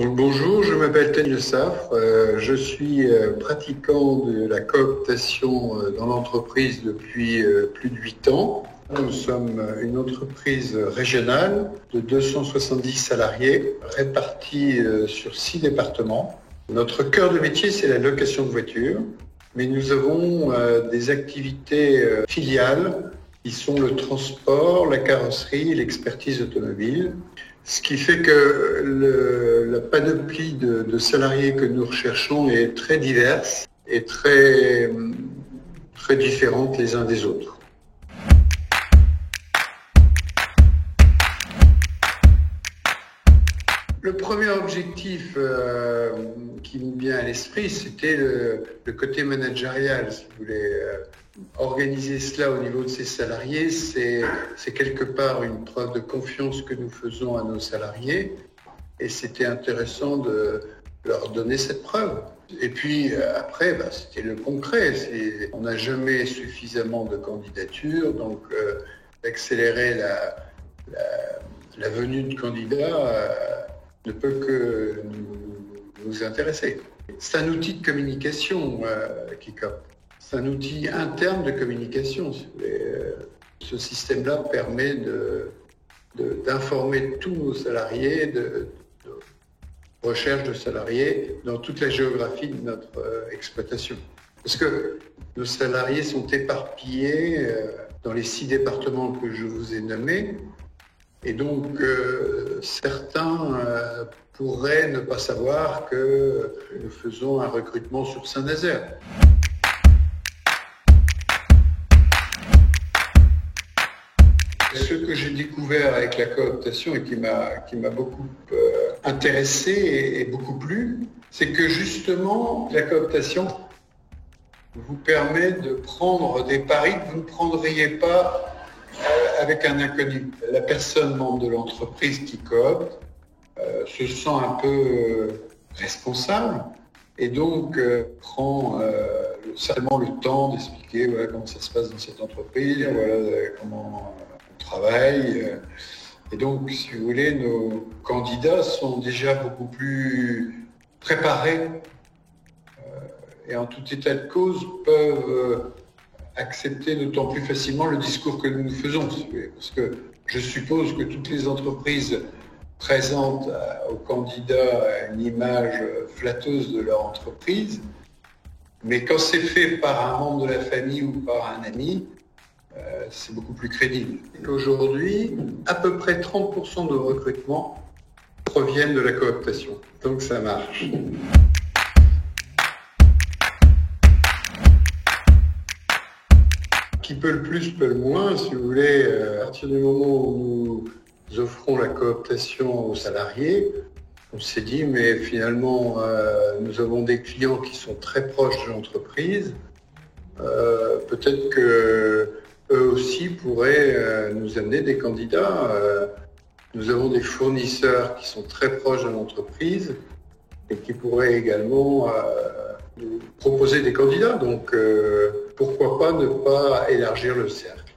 Donc, bonjour, je m'appelle Tania Safre, je suis pratiquant de la cooptation dans l'entreprise depuis plus de 8 ans. Nous sommes une entreprise régionale de 270 salariés répartis sur 6 départements. Notre cœur de métier, c'est la location de voitures, mais nous avons des activités filiales qui sont le transport, la carrosserie et l'expertise automobile. Ce qui fait que la panoplie de salariés que nous recherchons est très diverse et très différente les uns des autres. Le premier objectif qui me vient à l'esprit, c'était le côté managérial, si vous voulez. Organiser cela au niveau de ses salariés, c'est quelque part une preuve de confiance que nous faisons à nos salariés et c'était intéressant de leur donner cette preuve. Et puis après, c'était le concret. On n'a jamais suffisamment de candidatures, donc accélérer la venue de candidats ne peut que nous intéresser. C'est un outil de communication, Kikop. C'est un outil interne de communication. Ce système-là permet d'informer tous nos salariés, de recherche de salariés dans toute la géographie de notre exploitation. Parce que nos salariés sont éparpillés dans les 6 départements que je vous ai nommés. Et donc, certains pourraient ne pas savoir que nous faisons un recrutement sur Saint-Nazaire. Ce que j'ai découvert avec la cooptation et qui m'a beaucoup intéressé et beaucoup plu, c'est que justement, la cooptation vous permet de prendre des paris que vous ne prendriez pas avec un inconnu. La personne membre de l'entreprise qui coopte se sent un peu responsable et donc prend certainement le temps d'expliquer voilà, comment ça se passe dans cette entreprise, voilà comment on travaille. Et donc, si vous voulez, nos candidats sont déjà beaucoup plus préparés et en tout état de cause peuvent accepter d'autant plus facilement le discours que nous faisons. Si vous voulez. Parce que je suppose que toutes les entreprises présentent aux candidats une image flatteuse de leur entreprise, mais quand c'est fait par un membre de la famille ou par un ami, c'est beaucoup plus crédible. Aujourd'hui, à peu près 30% de recrutements proviennent de la cooptation. Donc ça marche. Qui peut le plus, peut le moins, si vous voulez. À partir du moment où nous offrons la cooptation aux salariés, on s'est dit, mais finalement, nous avons des clients qui sont très proches de l'entreprise. Peut-être que eux aussi pourraient nous amener des candidats. Nous avons des fournisseurs qui sont très proches de l'entreprise et qui pourraient également nous proposer des candidats. Donc, pourquoi pas ne pas élargir le cercle.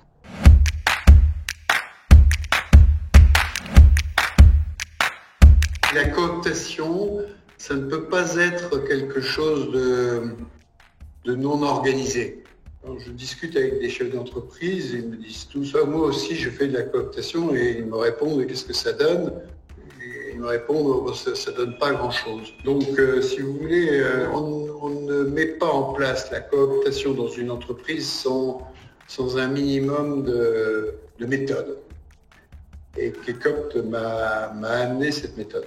La cooptation, ça ne peut pas être quelque chose de non organisé. Quand je discute avec des chefs d'entreprise, ils me disent tout ça. Moi aussi, je fais de la cooptation et ils me répondent qu'est-ce que ça donne. Et ils me répondent ça donne pas grand-chose. Donc, si vous voulez, on ne met pas en place la cooptation dans une entreprise sans un minimum de méthode. Et Kikop m'a amené cette méthode.